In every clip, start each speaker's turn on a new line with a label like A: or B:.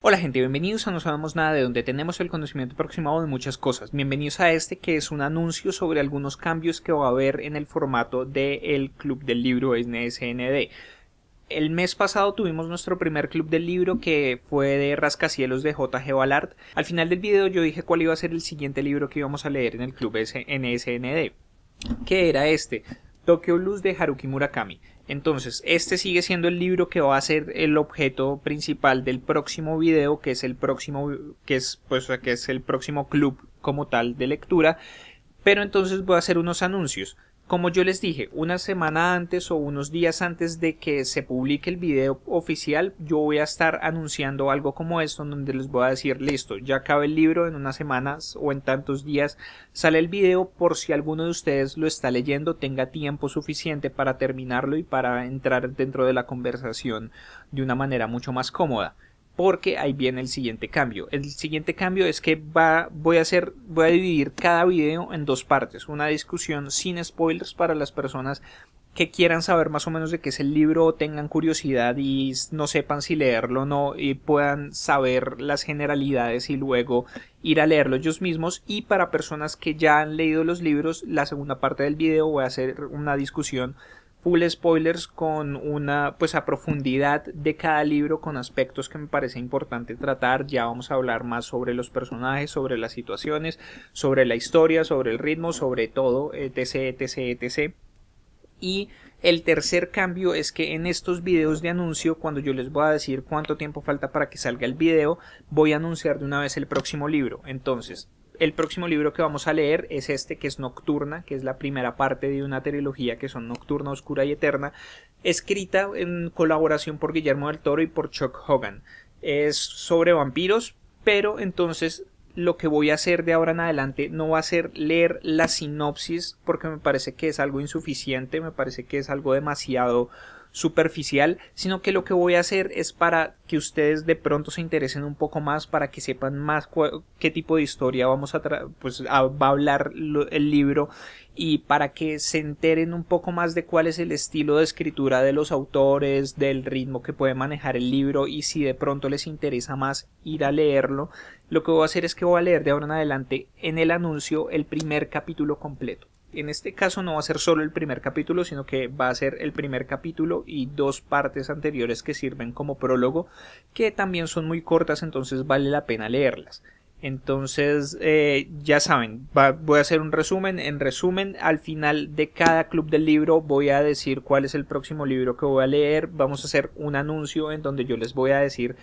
A: Hola gente, bienvenidos a No Sabemos Nada, de donde tenemos el conocimiento aproximado de muchas cosas. Bienvenidos a este que es un anuncio sobre algunos cambios que va a haber en el formato del Club del Libro NSND. El mes pasado tuvimos nuestro primer club del libro, que fue de Rascacielos de J.G. Ballard. Al final del video yo dije cuál iba a ser el siguiente libro que íbamos a leer en el club NSND, que era Tokyo Blues de Haruki Murakami. Entonces, este sigue siendo el libro que va a ser el objeto principal del próximo video, que es el próximo club como tal de lectura. Pero entonces voy a hacer unos anuncios. Como yo les dije, una semana antes o unos días antes de que se publique el video oficial, yo voy a estar anunciando algo como esto, en donde les voy a decir, listo, ya acaba el libro, en unas semanas o en tantos días sale el video, por si alguno de ustedes lo está leyendo, tenga tiempo suficiente para terminarlo y para entrar dentro de la conversación de una manera mucho más cómoda. Porque ahí viene el siguiente cambio. El siguiente cambio es que voy a dividir cada video en dos partes. Una discusión sin spoilers para las personas que quieran saber más o menos de qué es el libro, o tengan curiosidad y no sepan si leerlo o no, y puedan saber las generalidades y luego ir a leerlo ellos mismos. Y para personas que ya han leído los libros, la segunda parte del video voy a hacer una discusión full spoilers con una a profundidad de cada libro, con aspectos que me parece importante tratar. Ya vamos a hablar más sobre los personajes, sobre las situaciones, sobre la historia, sobre el ritmo, sobre todo, etc, etc, etc. Y el tercer cambio es que en estos videos de anuncio, cuando yo les voy a decir cuánto tiempo falta para que salga el video, voy a anunciar de una vez el próximo libro. Entonces, el próximo libro que vamos a leer es este, que es Nocturna, que es la primera parte de una trilogía que son Nocturna, Oscura y Eterna, escrita en colaboración por Guillermo del Toro y por Chuck Hogan. Es sobre vampiros, pero entonces lo que voy a hacer de ahora en adelante no va a ser leer la sinopsis, porque me parece que es algo insuficiente, me parece que es algo demasiado superficial, sino que lo que voy a hacer es para que ustedes de pronto se interesen un poco más, para que sepan más qué tipo de historia va a hablar el libro, y para que se enteren un poco más de cuál es el estilo de escritura de los autores, del ritmo que puede manejar el libro, y si de pronto les interesa más ir a leerlo, lo que voy a hacer es que voy a leer de ahora en adelante en el anuncio el primer capítulo completo. En este caso no va a ser solo el primer capítulo, sino que va a ser el primer capítulo y dos partes anteriores que sirven como prólogo, que también son muy cortas, entonces vale la pena leerlas. Entonces, ya saben, voy a hacer un resumen. En resumen, al final de cada club del libro voy a decir cuál es el próximo libro que voy a leer. Vamos a hacer un anuncio en donde yo les voy a decir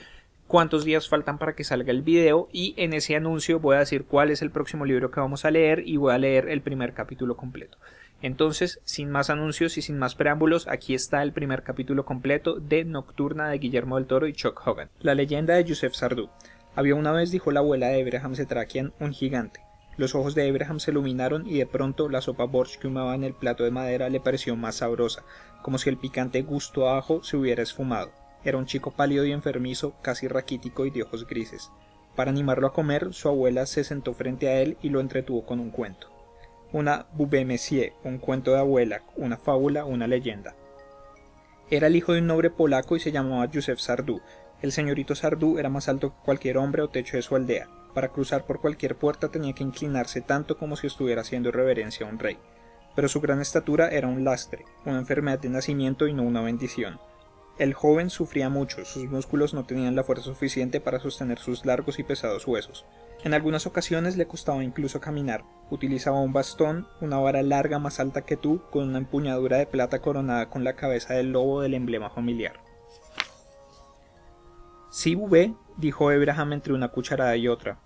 A: cuántos días faltan para que salga el video, y en ese anuncio voy a decir cuál es el próximo libro que vamos a leer, y voy a leer el primer capítulo completo. Entonces, sin más anuncios y sin más preámbulos, aquí está el primer capítulo completo de Nocturna, de Guillermo del Toro y Chuck Hogan. La leyenda de Joseph Sardou. Había una vez, dijo la abuela de Abraham Setrakian, un gigante. Los ojos de Abraham se iluminaron y de pronto la sopa borsch que humaba en el plato de madera le pareció más sabrosa, como si el picante gusto a ajo se hubiera esfumado. Era un chico pálido y enfermizo, casi raquítico y de ojos grises. Para animarlo a comer, su abuela se sentó frente a él y lo entretuvo con un cuento. Una Bube Messier, un cuento de abuela, una fábula, una leyenda. Era el hijo de un noble polaco y se llamaba Joseph Sardou. El señorito Sardou era más alto que cualquier hombre o techo de su aldea. Para cruzar por cualquier puerta tenía que inclinarse tanto como si estuviera haciendo reverencia a un rey. Pero su gran estatura era un lastre, una enfermedad de nacimiento y no una bendición. El joven sufría mucho, sus músculos no tenían la fuerza suficiente para sostener sus largos y pesados huesos. En algunas ocasiones le costaba incluso caminar. Utilizaba un bastón, una vara larga más alta que tú, con una empuñadura de plata coronada con la cabeza del lobo del emblema familiar. Sí, Bubé, dijo Abraham entre una cucharada y otra.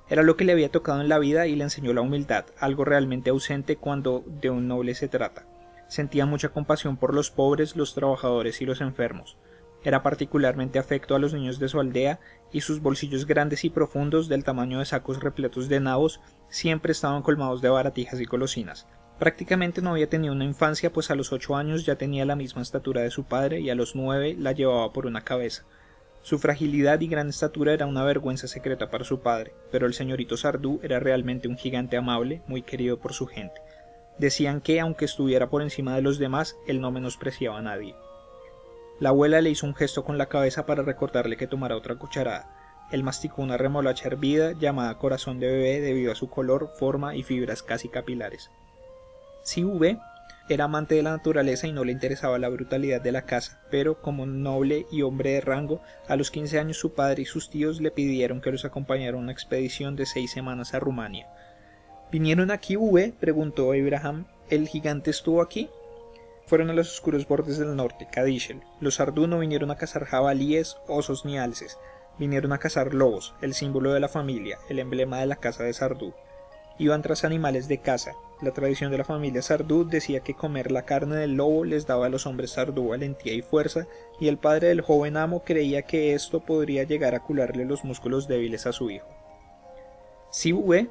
A: Era lo que le había tocado en la vida y le enseñó la humildad, algo realmente ausente cuando de un noble se trata. Sentía mucha compasión por los pobres, los trabajadores y los enfermos. Era particularmente afecto a los niños de su aldea, y sus bolsillos grandes y profundos, del tamaño de sacos repletos de nabos, siempre estaban colmados de baratijas y golosinas. Prácticamente no había tenido una infancia, pues a los 8 años ya tenía la misma estatura de su padre y a los 9 la llevaba por una cabeza. Su fragilidad y gran estatura era una vergüenza secreta para su padre, pero el señorito Sardou era realmente un gigante amable, muy querido por su gente. Decían que, aunque estuviera por encima de los demás, él no menospreciaba a nadie. La abuela le hizo un gesto con la cabeza para recordarle que tomara otra cucharada. Él masticó una remolacha hervida llamada corazón de bebé debido a su color, forma y fibras casi capilares. Si V era amante de la naturaleza y no le interesaba la brutalidad de la caza, pero como noble y hombre de rango, a los 15 años su padre y sus tíos le pidieron que los acompañara a una expedición de 6 semanas a Rumania. ¿Vinieron aquí, V?, preguntó Abraham. ¿El gigante estuvo aquí? Fueron a los oscuros bordes del norte, Kadishel. Los Sardú no vinieron a cazar jabalíes, osos ni alces. Vinieron a cazar lobos, el símbolo de la familia, el emblema de la casa de Sardú. Iban tras animales de caza. La tradición de la familia Sardú decía que comer la carne del lobo les daba a los hombres Sardú valentía y fuerza, y el padre del joven amo creía que esto podría llegar a cularle los músculos débiles a su hijo. Sibué,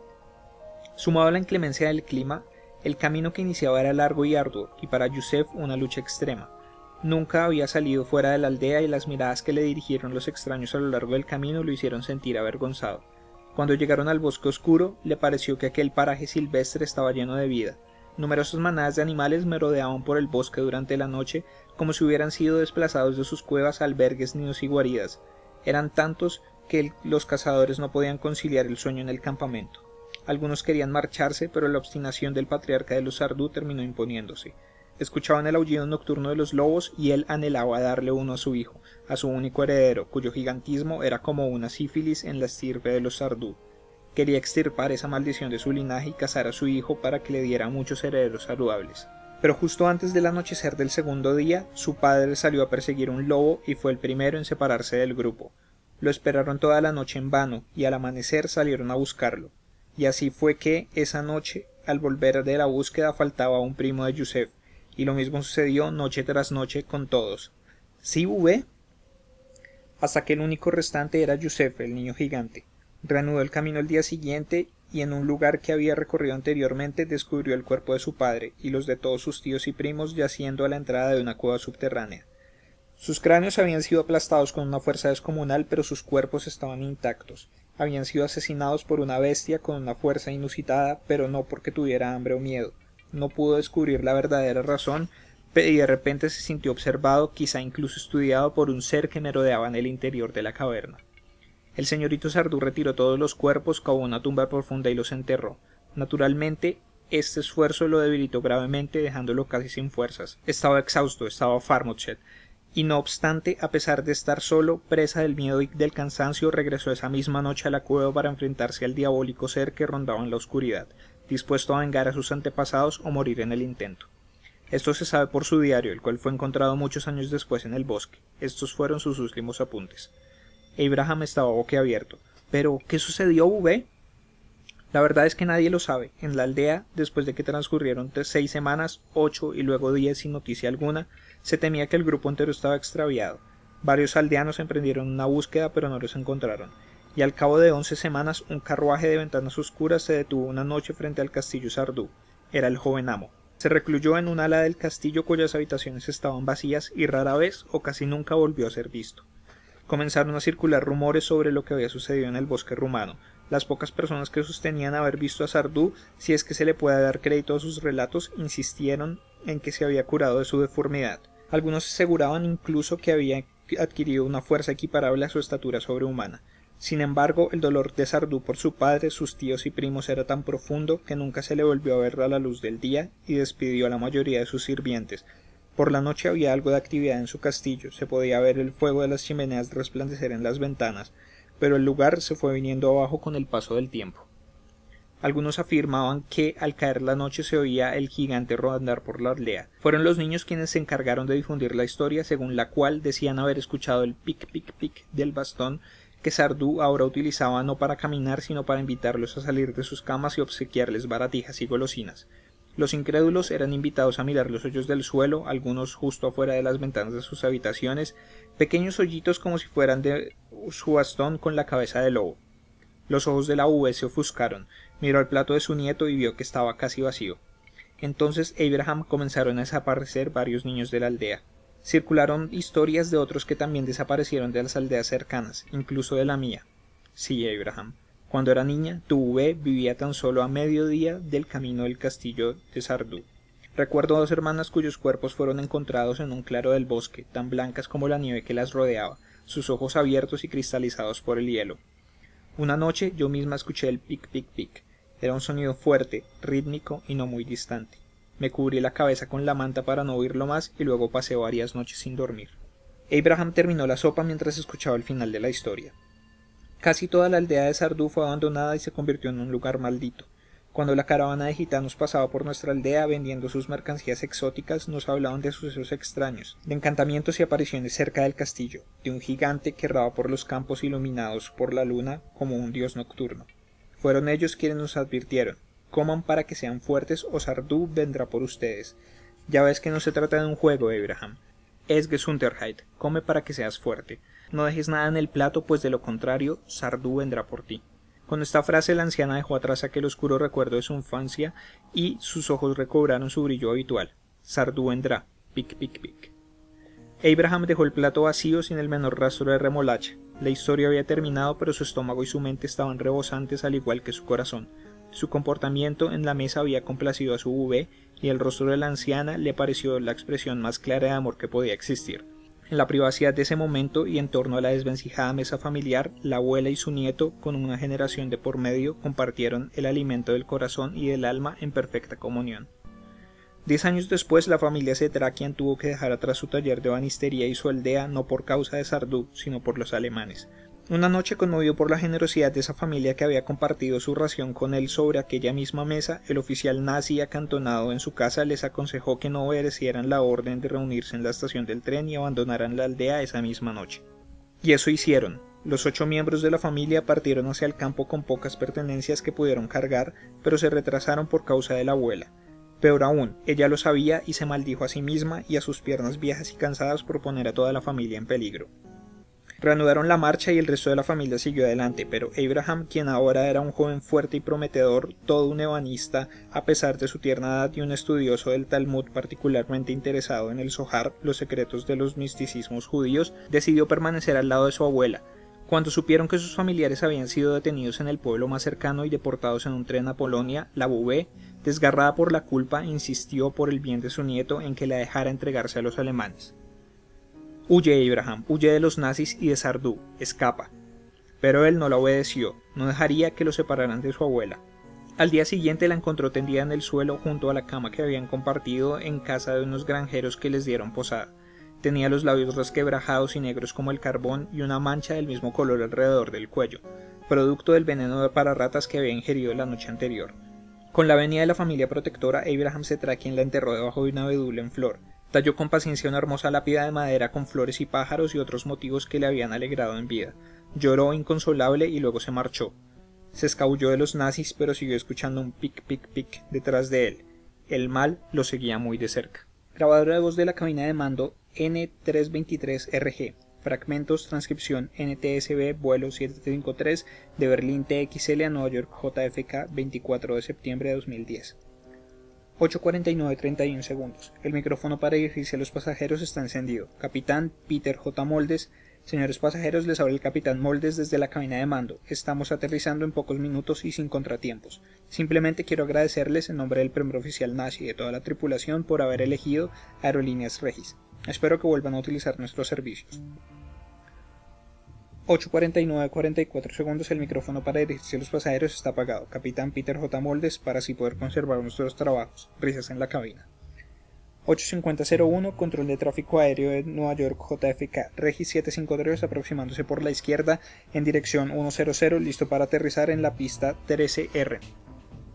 A: sumado a la inclemencia del clima, el camino que iniciaba era largo y arduo, y para Yusef una lucha extrema. Nunca había salido fuera de la aldea y las miradas que le dirigieron los extraños a lo largo del camino lo hicieron sentir avergonzado. Cuando llegaron al bosque oscuro, le pareció que aquel paraje silvestre estaba lleno de vida. Numerosas manadas de animales merodeaban por el bosque durante la noche, como si hubieran sido desplazados de sus cuevas, albergues, nidos y guaridas. Eran tantos que los cazadores no podían conciliar el sueño en el campamento. Algunos querían marcharse, pero la obstinación del patriarca de los Sardú terminó imponiéndose. Escuchaban el aullido nocturno de los lobos y él anhelaba darle uno a su hijo, a su único heredero, cuyo gigantismo era como una sífilis en la estirpe de los Sardú. Quería extirpar esa maldición de su linaje y cazar a su hijo para que le diera muchos herederos saludables. Pero justo antes del anochecer del segundo día, su padre salió a perseguir un lobo y fue el primero en separarse del grupo. Lo esperaron toda la noche en vano y al amanecer salieron a buscarlo. Y así fue que, esa noche, al volver de la búsqueda faltaba un primo de Yusef, y lo mismo sucedió noche tras noche con todos. ¿Sí, V? Hasta que el único restante era Yusef, el niño gigante. Reanudó el camino el día siguiente, y en un lugar que había recorrido anteriormente descubrió el cuerpo de su padre, y los de todos sus tíos y primos yaciendo a la entrada de una cueva subterránea. Sus cráneos habían sido aplastados con una fuerza descomunal, pero sus cuerpos estaban intactos. Habían sido asesinados por una bestia con una fuerza inusitada, pero no porque tuviera hambre o miedo. No pudo descubrir la verdadera razón, y de repente se sintió observado, quizá incluso estudiado por un ser que merodeaba en el interior de la caverna. El señorito Sardú retiró todos los cuerpos, cavó una tumba profunda y los enterró. Naturalmente, este esfuerzo lo debilitó gravemente, dejándolo casi sin fuerzas. Estaba exhausto, estaba Farmochet, y no obstante, a pesar de estar solo, presa del miedo y del cansancio, regresó esa misma noche a la cueva para enfrentarse al diabólico ser que rondaba en la oscuridad, dispuesto a vengar a sus antepasados o morir en el intento. Esto se sabe por su diario, el cual fue encontrado muchos años después en el bosque. Estos fueron sus últimos apuntes. Abraham estaba boquiabierto. ¿Pero qué sucedió, V? La verdad es que nadie lo sabe. En la aldea, después de que transcurrieron 6 semanas, 8 y luego 10 sin noticia alguna, se temía que el grupo entero estaba extraviado. Varios aldeanos emprendieron una búsqueda, pero no los encontraron. Y al cabo de 11 semanas, un carruaje de ventanas oscuras se detuvo una noche frente al castillo Sardú. Era el joven amo. Se recluyó en un ala del castillo cuyas habitaciones estaban vacías y rara vez o casi nunca volvió a ser visto. Comenzaron a circular rumores sobre lo que había sucedido en el bosque rumano. Las pocas personas que sostenían haber visto a Sardú, si es que se le puede dar crédito a sus relatos, insistieron en que se había curado de su deformidad. Algunos aseguraban incluso que había adquirido una fuerza equiparable a su estatura sobrehumana. Sin embargo, el dolor de Sardú por su padre, sus tíos y primos era tan profundo que nunca se le volvió a ver a la luz del día y despidió a la mayoría de sus sirvientes. Por la noche había algo de actividad en su castillo, se podía ver el fuego de las chimeneas resplandecer en las ventanas, pero el lugar se fue viniendo abajo con el paso del tiempo. Algunos afirmaban que al caer la noche se oía el gigante rondar por la aldea. Fueron los niños quienes se encargaron de difundir la historia, según la cual decían haber escuchado el pic pic pic del bastón que Sardú ahora utilizaba no para caminar sino para invitarlos a salir de sus camas y obsequiarles baratijas y golosinas. Los incrédulos eran invitados a mirar los hoyos del suelo, algunos justo afuera de las ventanas de sus habitaciones, pequeños hoyitos como si fueran de su bastón con la cabeza de lobo. Los ojos de la V se ofuscaron, miró el plato de su nieto y vio que estaba casi vacío. Entonces Abraham comenzaron a desaparecer varios niños de la aldea. Circularon historias de otros que también desaparecieron de las aldeas cercanas, incluso de la mía. Sí, Abraham. Cuando era niña, tu V vivía tan solo a mediodía del camino del castillo de Sardú. Recuerdo 2 hermanas cuyos cuerpos fueron encontrados en un claro del bosque, tan blancas como la nieve que las rodeaba. sus ojos abiertos y cristalizados por el hielo. Una noche yo misma escuché el pic pic pic. Era un sonido fuerte, rítmico y no muy distante. Me cubrí la cabeza con la manta para no oírlo más y luego pasé varias noches sin dormir. Abraham terminó la sopa mientras escuchaba el final de la historia. Casi toda la aldea de Sardú fue abandonada y se convirtió en un lugar maldito. Cuando la caravana de gitanos pasaba por nuestra aldea vendiendo sus mercancías exóticas, nos hablaban de sucesos extraños, de encantamientos y apariciones cerca del castillo, de un gigante que erraba por los campos iluminados por la luna como un dios nocturno. Fueron ellos quienes nos advirtieron: coman para que sean fuertes o Sardú vendrá por ustedes. Ya ves que no se trata de un juego, Abraham. Es Gesundheit, come para que seas fuerte. No dejes nada en el plato, pues de lo contrario, Sardú vendrá por ti. Con esta frase la anciana dejó atrás aquel oscuro recuerdo de su infancia y sus ojos recobraron su brillo habitual. Sardú vendrá. Pic, pic, pic. Abraham dejó el plato vacío sin el menor rastro de remolacha. La historia había terminado, pero su estómago y su mente estaban rebosantes al igual que su corazón. Su comportamiento en la mesa había complacido a su bebé y el rostro de la anciana le pareció la expresión más clara de amor que podía existir. En la privacidad de ese momento y en torno a la desvencijada mesa familiar, la abuela y su nieto, con una generación de por medio, compartieron el alimento del corazón y del alma en perfecta comunión. 10 años después, la familia Setrakian tuvo que dejar atrás su taller de banistería y su aldea no por causa de Sardú, sino por los alemanes. Una noche, conmovido por la generosidad de esa familia que había compartido su ración con él sobre aquella misma mesa, el oficial nazi acantonado en su casa les aconsejó que no obedecieran la orden de reunirse en la estación del tren y abandonaran la aldea esa misma noche. Y eso hicieron. Los 8 miembros de la familia partieron hacia el campo con pocas pertenencias que pudieron cargar, pero se retrasaron por causa de la abuela. Peor aún, ella lo sabía y se maldijo a sí misma y a sus piernas viejas y cansadas por poner a toda la familia en peligro. Reanudaron la marcha y el resto de la familia siguió adelante, pero Abraham, quien ahora era un joven fuerte y prometedor, todo un ebanista, a pesar de su tierna edad y un estudioso del Talmud particularmente interesado en el Zohar, los secretos de los misticismos judíos, decidió permanecer al lado de su abuela. Cuando supieron que sus familiares habían sido detenidos en el pueblo más cercano y deportados en un tren a Polonia, la Bubé, desgarrada por la culpa, insistió por el bien de su nieto en que la dejara entregarse a los alemanes. Huye, Abraham, huye de los nazis y de Sardú, escapa. Pero él no la obedeció, no dejaría que lo separaran de su abuela. Al día siguiente la encontró tendida en el suelo junto a la cama que habían compartido en casa de unos granjeros que les dieron posada. Tenía los labios resquebrajados y negros como el carbón y una mancha del mismo color alrededor del cuello, producto del veneno para ratas que había ingerido la noche anterior. Con la venida de la familia protectora, Abraham Setrakian la enterró debajo de una abedul en flor. Talló con paciencia una hermosa lápida de madera con flores y pájaros y otros motivos que le habían alegrado en vida. Lloró inconsolable y luego se marchó. Se escabulló de los nazis, pero siguió escuchando un pic pic pic detrás de él. El mal lo seguía muy de cerca. Grabadora de voz de la cabina de mando N323RG. Fragmentos, transcripción NTSB, vuelo 753 de Berlín TXL a Nueva York JFK, 24 de septiembre de 2010. 8:49:31 segundos. El micrófono para dirigirse a los pasajeros está encendido. Capitán Peter J. Moldes. Señores pasajeros, les habla el Capitán Moldes desde la cabina de mando. Estamos aterrizando en pocos minutos y sin contratiempos. Simplemente quiero agradecerles en nombre del primer oficial nazi y de toda la tripulación por haber elegido Aerolíneas Regis. Espero que vuelvan a utilizar nuestros servicios. 8:49:44 segundos. El micrófono para dirigirse a los pasajeros está apagado. Capitán Peter J. Moldes, para así poder conservar nuestros trabajos. Risas en la cabina. 8:50:01 Control de tráfico aéreo de Nueva York JFK. Regis 753 aproximándose por la izquierda en dirección 100, listo para aterrizar en la pista 13R.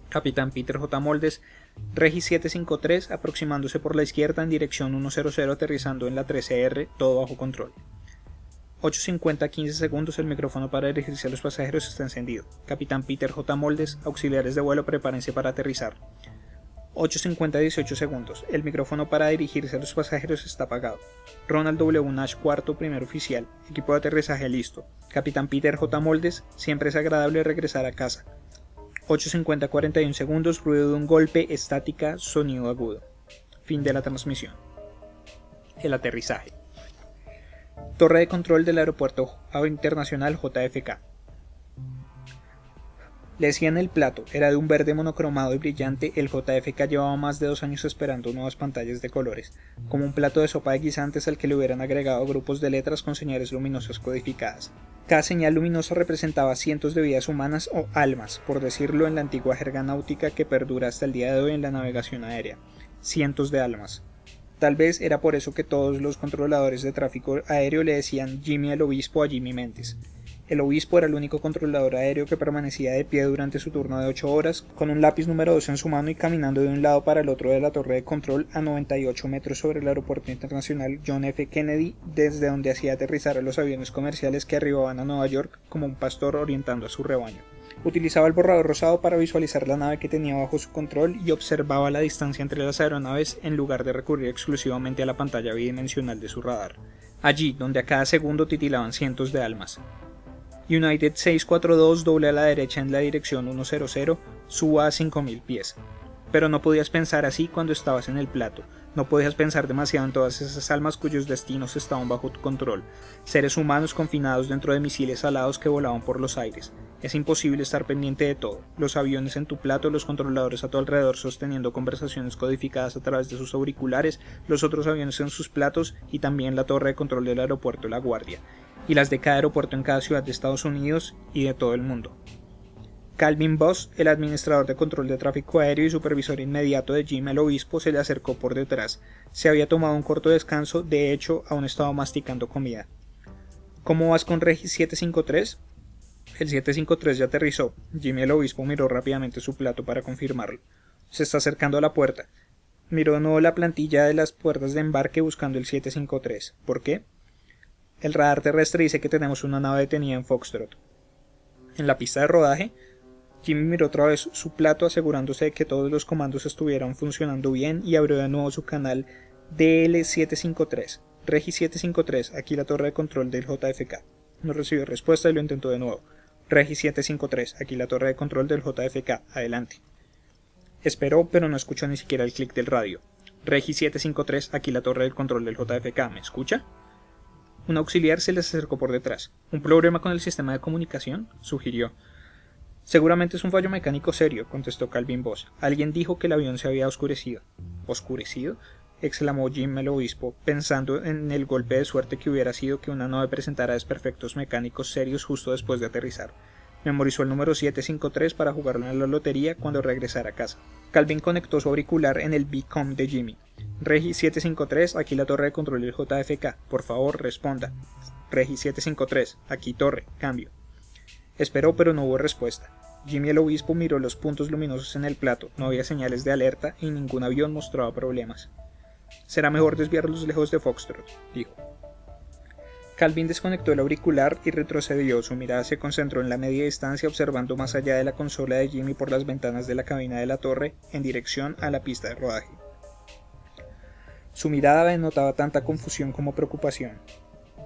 A: Capitán Peter J. Moldes. Regis 753 aproximándose por la izquierda en dirección 100 aterrizando en la 13R, todo bajo control. 8:50:15 segundos. El micrófono para dirigirse a los pasajeros está encendido. Capitán Peter J. Moldes, auxiliares de vuelo, prepárense para aterrizar. 8:50:18 segundos. El micrófono para dirigirse a los pasajeros está apagado. Ronald W. Nash, cuarto, primer oficial. Equipo de aterrizaje listo. Capitán Peter J. Moldes, siempre es agradable regresar a casa. 8:50:41 segundos. Ruido de un golpe, estática, sonido agudo. Fin de la transmisión. El aterrizaje. Torre de control del aeropuerto internacional JFK. Le decían el plato, era de un verde monocromado y brillante. El JFK llevaba más de 2 años esperando nuevas pantallas de colores, como un plato de sopa de guisantes al que le hubieran agregado grupos de letras con señales luminosas codificadas. Cada señal luminosa representaba cientos de vidas humanas o almas, por decirlo en la antigua jerga náutica que perdura hasta el día de hoy en la navegación aérea. Cientos de almas. Tal vez era por eso que todos los controladores de tráfico aéreo le decían Jimmy el Obispo a Jimmy Mentis. El obispo era el único controlador aéreo que permanecía de pie durante su turno de 8 horas, con un lápiz número 2 en su mano y caminando de un lado para el otro de la torre de control a 98 metros sobre el aeropuerto internacional John F. Kennedy, desde donde hacía aterrizar a los aviones comerciales que arribaban a Nueva York como un pastor orientando a su rebaño. Utilizaba el borrador rosado para visualizar la nave que tenía bajo su control y observaba la distancia entre las aeronaves en lugar de recurrir exclusivamente a la pantalla bidimensional de su radar. Allí, donde a cada segundo titilaban cientos de almas. United 642 doble a la derecha en la dirección 100, suba a 5000 pies. Pero no podías pensar así cuando estabas en el plato. No podías pensar demasiado en todas esas almas cuyos destinos estaban bajo tu control. Seres humanos confinados dentro de misiles alados que volaban por los aires. Es imposible estar pendiente de todo. Los aviones en tu plato, los controladores a tu alrededor sosteniendo conversaciones codificadas a través de sus auriculares, los otros aviones en sus platos y también la torre de control del aeropuerto La Guardia. Y las de cada aeropuerto en cada ciudad de Estados Unidos y de todo el mundo. Calvin Voss, el administrador de control de tráfico aéreo y supervisor inmediato de Jim el Obispo, se le acercó por detrás. Se había tomado un corto descanso, de hecho, aún estaba masticando comida. ¿Cómo vas con Regis 753? El 753 ya aterrizó. Jimmy el Obispo miró rápidamente su plato para confirmarlo. Se está acercando a la puerta. Miró de nuevo la plantilla de las puertas de embarque buscando el 753. ¿Por qué? El radar terrestre dice que tenemos una nave detenida en Foxtrot. En la pista de rodaje, Jimmy miró otra vez su plato asegurándose de que todos los comandos estuvieran funcionando bien y abrió de nuevo su canal DL753. Regi 753, aquí la torre de control del JFK. No recibió respuesta y lo intentó de nuevo. Regi 753, aquí la torre de control del JFK. Adelante. Esperó, pero no escuchó ni siquiera el clic del radio. Regi 753, aquí la torre de control del JFK. ¿Me escucha? Un auxiliar se les acercó por detrás. ¿Un problema con el sistema de comunicación?, sugirió. Seguramente es un fallo mecánico serio, contestó Calvin Voss. Alguien dijo que el avión se había oscurecido. ¿Oscurecido?, exclamó Jim el Obispo, pensando en el golpe de suerte que hubiera sido que una nave presentara desperfectos mecánicos serios justo después de aterrizar. Memorizó el número 753 para jugarlo en la lotería cuando regresara a casa. Calvin conectó su auricular en el Beacom de Jimmy. Regi 753, aquí la torre de control del JFK. Por favor, responda. Regi 753, aquí torre, cambio. Esperó, pero no hubo respuesta. Jimmy el Obispo miró los puntos luminosos en el plato. No había señales de alerta y ningún avión mostraba problemas. Será mejor desviarlos lejos de Foxtrot, dijo. Calvin desconectó el auricular y retrocedió. Su mirada se concentró en la media distancia, observando más allá de la consola de Jimmy por las ventanas de la cabina de la torre, en dirección a la pista de rodaje. Su mirada denotaba tanta confusión como preocupación.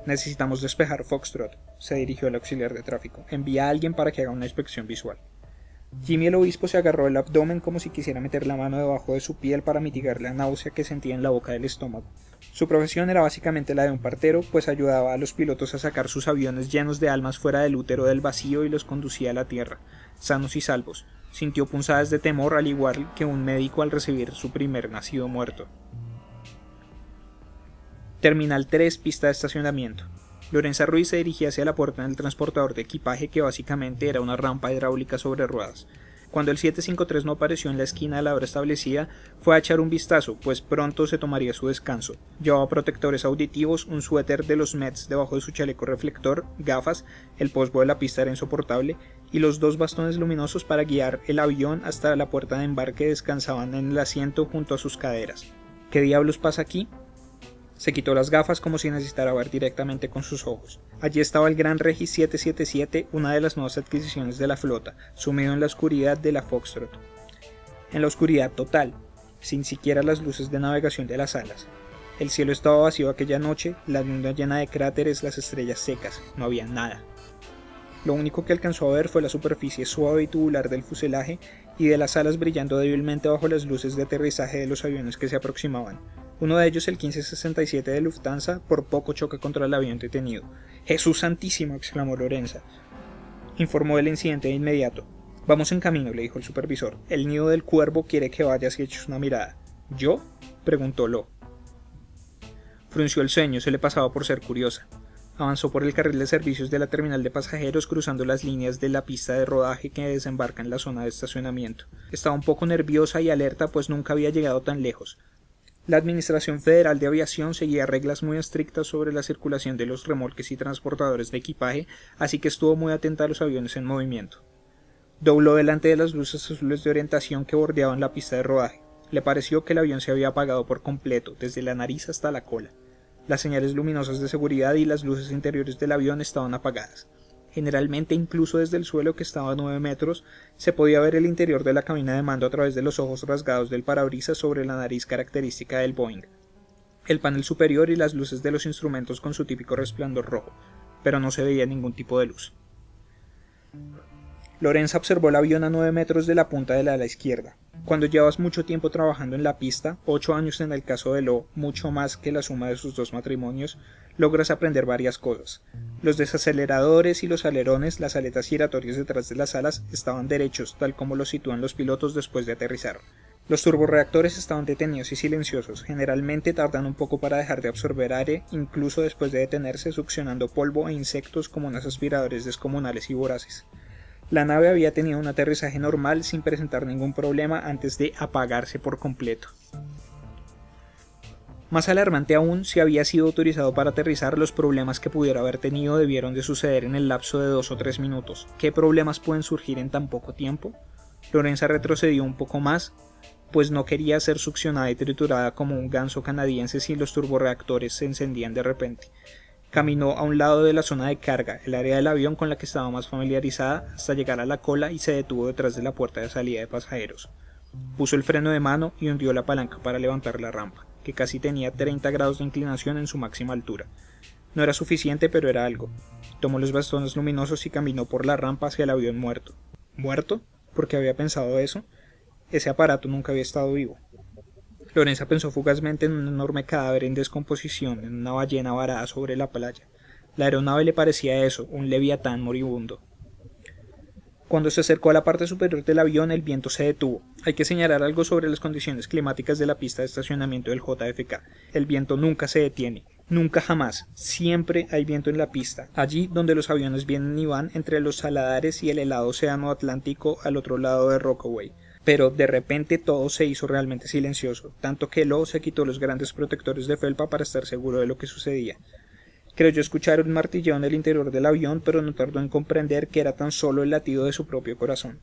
A: Necesitamos despejar Foxtrot, se dirigió al auxiliar de tráfico. Envía a alguien para que haga una inspección visual. Jimmy el Obispo se agarró el abdomen como si quisiera meter la mano debajo de su piel para mitigar la náusea que sentía en la boca del estómago. Su profesión era básicamente la de un partero, pues ayudaba a los pilotos a sacar sus aviones llenos de almas fuera del útero del vacío y los conducía a la tierra, sanos y salvos. Sintió punzadas de temor al igual que un médico al recibir su primer nacido muerto. Terminal 3, pista de estacionamiento. Lorenza Ruiz se dirigía hacia la puerta del transportador de equipaje, que básicamente era una rampa hidráulica sobre ruedas. Cuando el 753 no apareció en la esquina de la hora establecida, fue a echar un vistazo, pues pronto se tomaría su descanso. Llevaba protectores auditivos, un suéter de los Mets debajo de su chaleco reflector, gafas, el posbo de la pista era insoportable, y los 2 bastones luminosos para guiar el avión hasta la puerta de embarque descansaban en el asiento junto a sus caderas. ¿Qué diablos pasa aquí? Se quitó las gafas como si necesitara ver directamente con sus ojos. Allí estaba el Gran Regis 777, una de las nuevas adquisiciones de la flota, sumido en la oscuridad de la Foxtrot. En la oscuridad total, sin siquiera las luces de navegación de las alas. El cielo estaba vacío aquella noche, la luna llena de cráteres, las estrellas secas, no había nada. Lo único que alcanzó a ver fue la superficie suave y tubular del fuselaje y de las alas brillando débilmente bajo las luces de aterrizaje de los aviones que se aproximaban. Uno de ellos, el 1567 de Lufthansa, por poco choca contra el avión detenido. ¡Jesús santísimo!, exclamó Lorenza. Informó del incidente de inmediato. Vamos en camino, le dijo el supervisor. El nido del cuervo quiere que vayas y eches una mirada. ¿Yo? Preguntó Lo. Frunció el ceño, se le pasaba por ser curiosa. Avanzó por el carril de servicios de la terminal de pasajeros cruzando las líneas de la pista de rodaje que desembarca en la zona de estacionamiento. Estaba un poco nerviosa y alerta pues nunca había llegado tan lejos. La Administración Federal de Aviación seguía reglas muy estrictas sobre la circulación de los remolques y transportadores de equipaje, así que estuvo muy atenta a los aviones en movimiento. Dobló delante de las luces azules de orientación que bordeaban la pista de rodaje. Le pareció que el avión se había apagado por completo, desde la nariz hasta la cola. Las señales luminosas de seguridad y las luces interiores del avión estaban apagadas. Generalmente, incluso desde el suelo, que estaba a 9 metros, se podía ver el interior de la cabina de mando a través de los ojos rasgados del parabrisas sobre la nariz característica del Boeing, el panel superior y las luces de los instrumentos con su típico resplandor rojo, pero no se veía ningún tipo de luz. Lorenza observó el avión a 9 metros de la punta del ala izquierda. Cuando llevas mucho tiempo trabajando en la pista, 8 años en el caso de Lo, mucho más que la suma de sus 2 matrimonios, logras aprender varias cosas. Los desaceleradores y los alerones, las aletas giratorias detrás de las alas, estaban derechos, tal como los sitúan los pilotos después de aterrizar. Los turborreactores estaban detenidos y silenciosos, generalmente tardan un poco para dejar de absorber aire, incluso después de detenerse, succionando polvo e insectos como unos aspiradores descomunales y voraces. La nave había tenido un aterrizaje normal sin presentar ningún problema antes de apagarse por completo. Más alarmante aún, si había sido autorizado para aterrizar, los problemas que pudiera haber tenido debieron de suceder en el lapso de 2 o 3 minutos. ¿Qué problemas pueden surgir en tan poco tiempo? Lorenza retrocedió un poco más, pues no quería ser succionada y triturada como un ganso canadiense si los turborreactores se encendían de repente. Caminó a un lado de la zona de carga, el área del avión con la que estaba más familiarizada, hasta llegar a la cola y se detuvo detrás de la puerta de salida de pasajeros. Puso el freno de mano y hundió la palanca para levantar la rampa, que casi tenía 30 grados de inclinación en su máxima altura. No era suficiente, pero era algo. Tomó los bastones luminosos y caminó por la rampa hacia el avión muerto. ¿Muerto? ¿Por qué había pensado eso? Ese aparato nunca había estado vivo. Lorenza pensó fugazmente en un enorme cadáver en descomposición, en una ballena varada sobre la playa. La aeronave le parecía eso, un leviatán moribundo. Cuando se acercó a la parte superior del avión, el viento se detuvo. Hay que señalar algo sobre las condiciones climáticas de la pista de estacionamiento del JFK. El viento nunca se detiene. Nunca jamás. Siempre hay viento en la pista. Allí donde los aviones vienen y van entre los saladares y el helado océano Atlántico al otro lado de Rockaway. Pero de repente todo se hizo realmente silencioso, tanto que Lo se quitó los grandes protectores de felpa para estar seguro de lo que sucedía. Creyó escuchar un martilleo en el interior del avión, pero no tardó en comprender que era tan solo el latido de su propio corazón.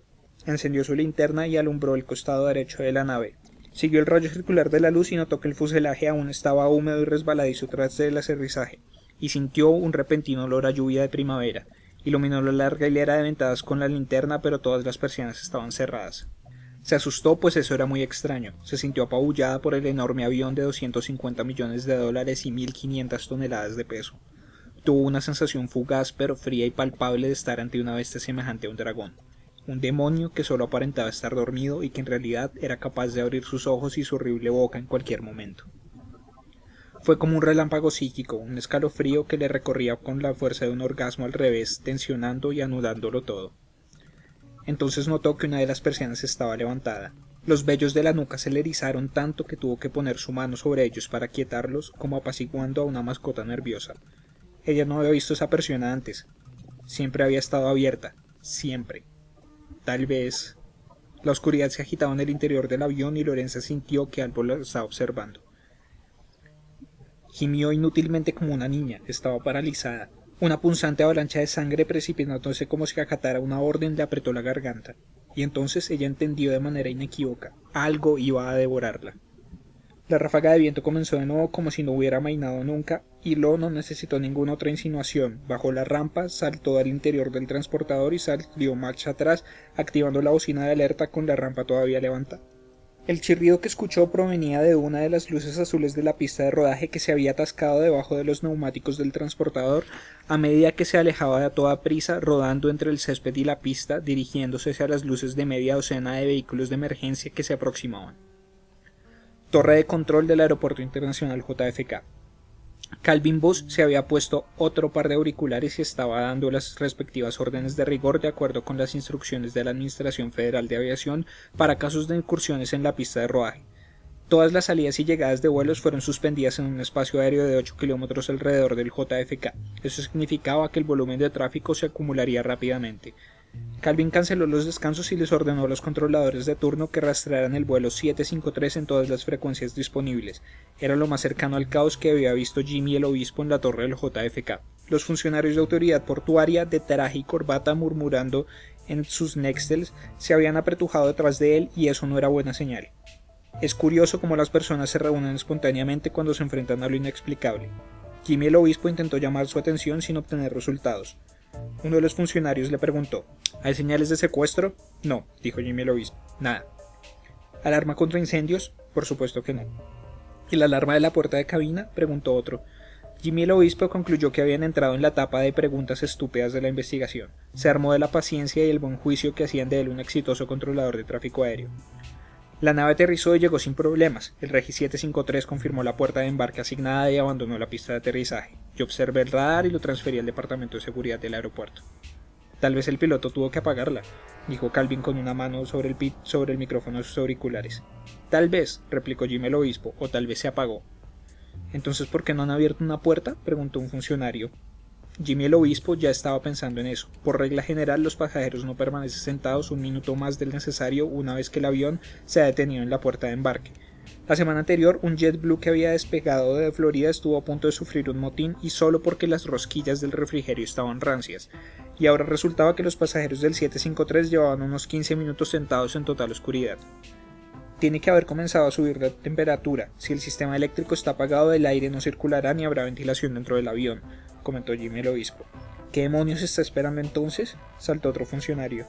A: Encendió su linterna y alumbró el costado derecho de la nave. Siguió el rayo circular de la luz y notó que el fuselaje aún estaba húmedo y resbaladizo tras el aterrizaje, y sintió un repentino olor a lluvia de primavera. Iluminó la larga hilera de ventanas con la linterna, pero todas las persianas estaban cerradas. Se asustó, pues eso era muy extraño. Se sintió apabullada por el enorme avión de $250 millones y 1.500 toneladas de peso. Tuvo una sensación fugaz pero fría y palpable de estar ante una bestia semejante a un dragón. Un demonio que solo aparentaba estar dormido y que en realidad era capaz de abrir sus ojos y su horrible boca en cualquier momento. Fue como un relámpago psíquico, un escalofrío que le recorría con la fuerza de un orgasmo al revés, tensionando y anudándolo todo. Entonces notó que una de las persianas estaba levantada. Los vellos de la nuca se le erizaron tanto que tuvo que poner su mano sobre ellos para quietarlos, como apaciguando a una mascota nerviosa. Ella no había visto esa persiana antes. Siempre había estado abierta. Siempre. Tal vez... La oscuridad se agitaba en el interior del avión y Lorenza sintió que algo la estaba observando. Gimió inútilmente como una niña. Estaba paralizada. Una punzante avalancha de sangre precipitándose como si acatara una orden le apretó la garganta, y entonces ella entendió de manera inequívoca. Algo iba a devorarla. La ráfaga de viento comenzó de nuevo como si no hubiera amainado nunca, y Lo no necesitó ninguna otra insinuación. Bajó la rampa, saltó al interior del transportador y salió marcha atrás, activando la bocina de alerta con la rampa todavía levantada. El chirrido que escuchó provenía de una de las luces azules de la pista de rodaje que se había atascado debajo de los neumáticos del transportador a medida que se alejaba a toda prisa, rodando entre el césped y la pista, dirigiéndose hacia las luces de media docena de vehículos de emergencia que se aproximaban. Torre de control del Aeropuerto Internacional JFK. Calvin Bus se había puesto otro par de auriculares y estaba dando las respectivas órdenes de rigor de acuerdo con las instrucciones de la Administración Federal de Aviación para casos de incursiones en la pista de rodaje. Todas las salidas y llegadas de vuelos fueron suspendidas en un espacio aéreo de 8 kilómetros alrededor del JFK. Eso significaba que el volumen de tráfico se acumularía rápidamente. Calvin canceló los descansos y les ordenó a los controladores de turno que rastrearan el vuelo 753 en todas las frecuencias disponibles. Era lo más cercano al caos que había visto Jimmy el obispo en la torre del JFK. Los funcionarios de autoridad portuaria, de traje y corbata, murmurando en sus nextels, se habían apretujado detrás de él y eso no era buena señal. Es curioso cómo las personas se reúnen espontáneamente cuando se enfrentan a lo inexplicable. Jimmy el obispo intentó llamar su atención sin obtener resultados. Uno de los funcionarios le preguntó: ¿hay señales de secuestro? No, dijo Jimmy el obispo, nada. ¿Alarma contra incendios? Por supuesto que no. ¿Y la alarma de la puerta de cabina? Preguntó otro. Jimmy el obispo concluyó que habían entrado en la etapa de preguntas estúpidas de la investigación. Se armó de la paciencia y el buen juicio que hacían de él un exitoso controlador de tráfico aéreo. La nave aterrizó y llegó sin problemas. El Regi 753 confirmó la puerta de embarque asignada y abandonó la pista de aterrizaje. Yo observé el radar y lo transferí al departamento de seguridad del aeropuerto. Tal vez el piloto tuvo que apagarla, dijo Calvin con una mano sobre el micrófono de sus auriculares. Tal vez, replicó Jimmy el obispo, o tal vez se apagó. ¿Entonces por qué no han abierto una puerta?, preguntó un funcionario. Jimmy el obispo ya estaba pensando en eso. Por regla general, los pasajeros no permanecen sentados un minuto más del necesario una vez que el avión se ha detenido en la puerta de embarque. La semana anterior, un JetBlue que había despegado de Florida estuvo a punto de sufrir un motín y solo porque las rosquillas del refrigerio estaban rancias. Y ahora resultaba que los pasajeros del 753 llevaban unos 15 minutos sentados en total oscuridad. Tiene que haber comenzado a subir la temperatura. Si el sistema eléctrico está apagado, el aire no circulará ni habrá ventilación dentro del avión, comentó Jimmy el obispo. ¿Qué demonios está esperando entonces?, saltó otro funcionario.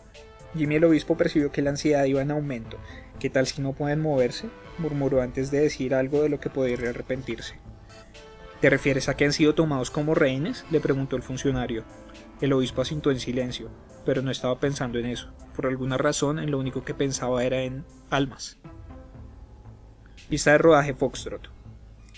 A: Jimmy el obispo percibió que la ansiedad iba en aumento. ¿Qué tal si no pueden moverse?, murmuró antes de decir algo de lo que podría arrepentirse. ¿Te refieres a que han sido tomados como rehenes?, le preguntó el funcionario. El obispo asintió en silencio, pero no estaba pensando en eso. Por alguna razón, en lo único que pensaba era en almas. Pista de rodaje Foxtrot.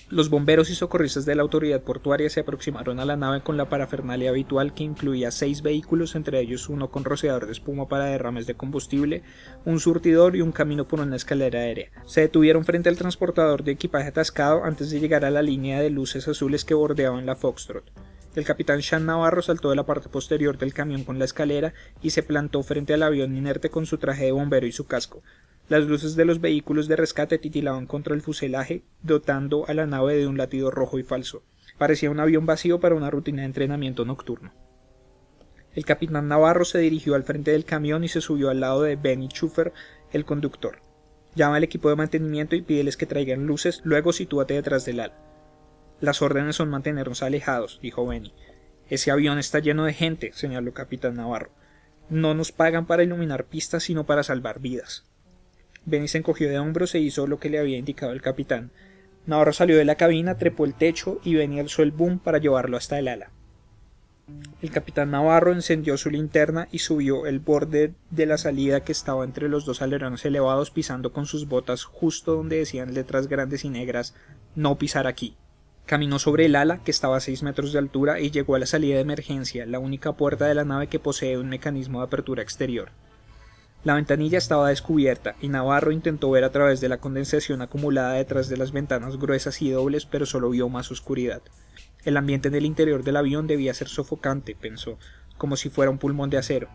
A: Los bomberos y socorristas de la autoridad portuaria se aproximaron a la nave con la parafernalia habitual que incluía 6 vehículos, entre ellos uno con rociador de espuma para derrames de combustible, un surtidor y un camino por una escalera aérea. Se detuvieron frente al transportador de equipaje atascado antes de llegar a la línea de luces azules que bordeaban la Foxtrot. El capitán Sean Navarro saltó de la parte posterior del camión con la escalera y se plantó frente al avión inerte con su traje de bombero y su casco. Las luces de los vehículos de rescate titilaban contra el fuselaje, dotando a la nave de un latido rojo y falso. Parecía un avión vacío para una rutina de entrenamiento nocturno. El capitán Navarro se dirigió al frente del camión y se subió al lado de Benny Schuffer, el conductor. Llama al equipo de mantenimiento y pídeles que traigan luces, luego sitúate detrás del ala. Las órdenes son mantenernos alejados, dijo Benny. Ese avión está lleno de gente, señaló el capitán Navarro. No nos pagan para iluminar pistas, sino para salvar vidas. Benny se encogió de hombros e hizo lo que le había indicado el capitán. Navarro salió de la cabina, trepó el techo y Benny alzó el boom para llevarlo hasta el ala. El capitán Navarro encendió su linterna y subió el borde de la salida que estaba entre los dos alerones elevados, pisando con sus botas justo donde decían letras grandes y negras: «No pisar aquí». Caminó sobre el ala, que estaba a 6 metros de altura, y llegó a la salida de emergencia, la única puerta de la nave que posee un mecanismo de apertura exterior. La ventanilla estaba descubierta, y Navarro intentó ver a través de la condensación acumulada detrás de las ventanas gruesas y dobles, pero solo vio más oscuridad. El ambiente en el interior del avión debía ser sofocante, pensó, como si fuera un pulmón de acero.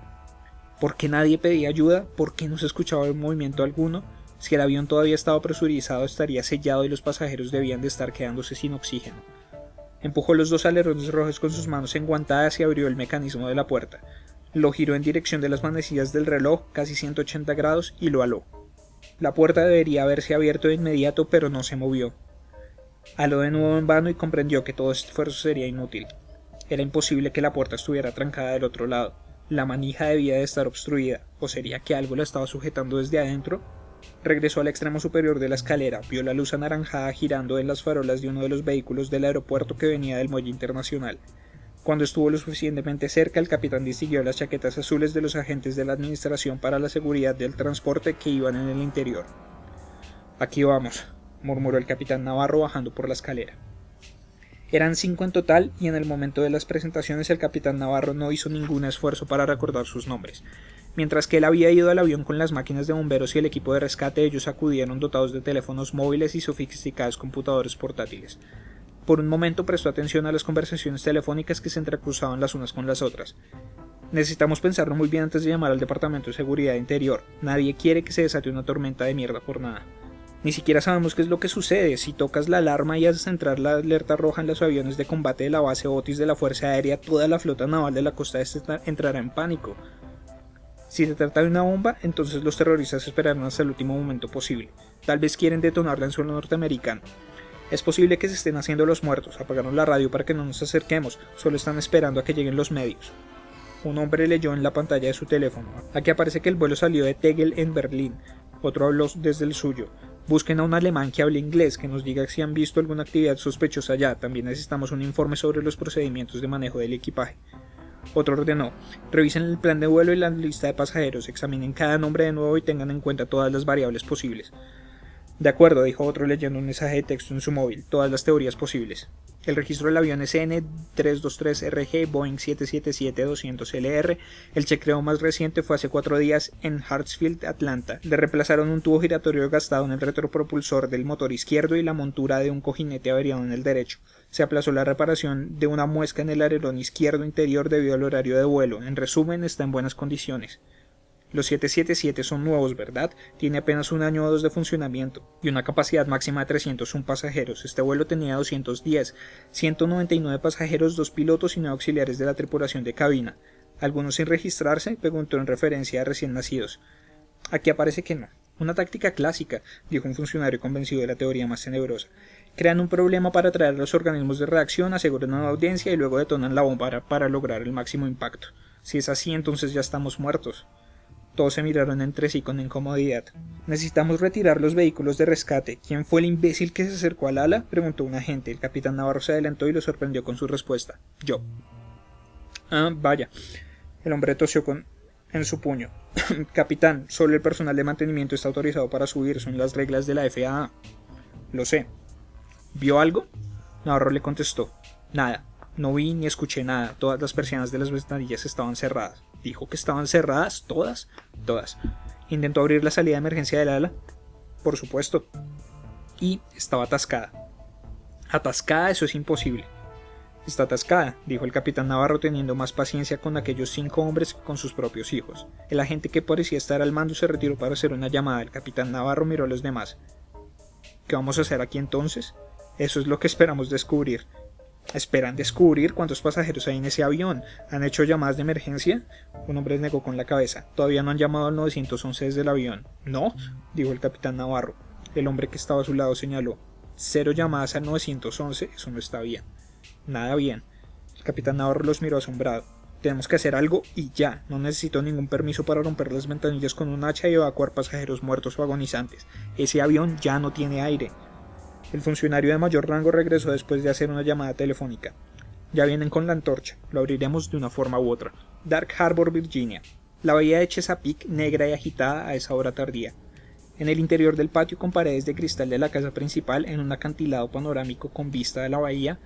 A: ¿Por qué nadie pedía ayuda? ¿Por qué no se escuchaba movimiento alguno? Si el avión todavía estaba presurizado, estaría sellado y los pasajeros debían de estar quedándose sin oxígeno. Empujó los 2 alerones rojos con sus manos enguantadas y abrió el mecanismo de la puerta. Lo giró en dirección de las manecillas del reloj, casi 180 grados, y lo aló. La puerta debería haberse abierto de inmediato, pero no se movió. Aló de nuevo en vano y comprendió que todo este esfuerzo sería inútil. Era imposible que la puerta estuviera trancada del otro lado. La manija debía de estar obstruida, ¿o sería que algo la estaba sujetando desde adentro? Regresó al extremo superior de la escalera, vio la luz anaranjada girando en las farolas de uno de los vehículos del aeropuerto que venía del muelle internacional. Cuando estuvo lo suficientemente cerca, el capitán distinguió las chaquetas azules de los agentes de la Administración para la Seguridad del Transporte que iban en el interior. «Aquí vamos», murmuró el capitán Navarro bajando por la escalera. Eran 5 en total y en el momento de las presentaciones el capitán Navarro no hizo ningún esfuerzo para recordar sus nombres. Mientras que él había ido al avión con las máquinas de bomberos y el equipo de rescate, ellos acudieron dotados de teléfonos móviles y sofisticados computadores portátiles. Por un momento prestó atención a las conversaciones telefónicas que se entrecruzaban las unas con las otras. Necesitamos pensarlo muy bien antes de llamar al Departamento de Seguridad Interior. Nadie quiere que se desate una tormenta de mierda por nada. Ni siquiera sabemos qué es lo que sucede. Si tocas la alarma y haces entrar la alerta roja en los aviones de combate de la base Otis de la Fuerza Aérea, toda la flota naval de la costa este entrará en pánico. Si se trata de una bomba, entonces los terroristas esperarán hasta el último momento posible. Tal vez quieren detonarla en suelo norteamericano. Es posible que se estén haciendo los muertos. Apagaron la radio para que no nos acerquemos. Solo están esperando a que lleguen los medios. Un hombre leyó en la pantalla de su teléfono. Aquí aparece que el vuelo salió de Tegel en Berlín. Otro habló desde el suyo. Busquen a un alemán que hable inglés, que nos diga si han visto alguna actividad sospechosa allá. También necesitamos un informe sobre los procedimientos de manejo del equipaje. Otro ordenó. Revisen el plan de vuelo y la lista de pasajeros. Examinen cada nombre de nuevo y tengan en cuenta todas las variables posibles. De acuerdo, dijo otro leyendo un mensaje de texto en su móvil. Todas las teorías posibles. El registro del avión SN-323RG Boeing 777-200LR. El chequeo más reciente fue hace 4 días en Hartsfield, Atlanta. Le reemplazaron un tubo giratorio gastado en el retropropulsor del motor izquierdo y la montura de un cojinete averiado en el derecho. Se aplazó la reparación de una muesca en el alerón izquierdo interior debido al horario de vuelo. En resumen, está en buenas condiciones. Los 777 son nuevos, ¿verdad? Tiene apenas 1 año o 2 de funcionamiento y una capacidad máxima de 301 pasajeros. Este vuelo tenía 210, 199 pasajeros, 2 pilotos y 9 auxiliares de la tripulación de cabina. ¿Algunos sin registrarse?, preguntó en referencia a recién nacidos. Aquí aparece que no. Una táctica clásica, dijo un funcionario convencido de la teoría más tenebrosa. Crean un problema para atraer a los organismos de reacción, aseguran una audiencia y luego detonan la bomba para lograr el máximo impacto. Si es así, entonces ya estamos muertos. Todos se miraron entre sí con incomodidad. Necesitamos retirar los vehículos de rescate. ¿Quién fue el imbécil que se acercó al ala?, preguntó un agente. El capitán Navarro se adelantó y lo sorprendió con su respuesta. Yo. Ah, vaya. El hombre tosió en su puño. Capitán, solo el personal de mantenimiento está autorizado para subir. Son las reglas de la FAA. Lo sé. ¿Vio algo? Navarro le contestó. Nada. No vi ni escuché nada. Todas las persianas de las ventanillas estaban cerradas. ¿Dijo que estaban cerradas? ¿Todas? Todas. ¿Intentó abrir la salida de emergencia del ala? Por supuesto. Y estaba atascada. Atascada, eso es imposible. Está atascada, dijo el capitán Navarro teniendo más paciencia con aquellos 5 hombres que con sus propios hijos. El agente que parecía estar al mando se retiró para hacer una llamada. El capitán Navarro miró a los demás. ¿Qué vamos a hacer aquí entonces? Eso es lo que esperamos descubrir. ¿Esperan descubrir cuántos pasajeros hay en ese avión? ¿Han hecho llamadas de emergencia? Un hombre negó con la cabeza. Todavía no han llamado al 911 desde el avión. ¿No? Dijo el capitán Navarro. El hombre que estaba a su lado señaló. 0 llamadas al 911, eso no está bien. Nada bien. El capitán Navarro los miró asombrado. Tenemos que hacer algo y ya. No necesito ningún permiso para romper las ventanillas con un hacha y evacuar pasajeros muertos o agonizantes. Ese avión ya no tiene aire. El funcionario de mayor rango regresó después de hacer una llamada telefónica. Ya vienen con la antorcha. Lo abriremos de una forma u otra. Dark Harbor, Virginia. La bahía de Chesapeake, negra y agitada a esa hora tardía. En el interior del patio con paredes de cristal de la casa principal, en un acantilado panorámico con vista de la bahía,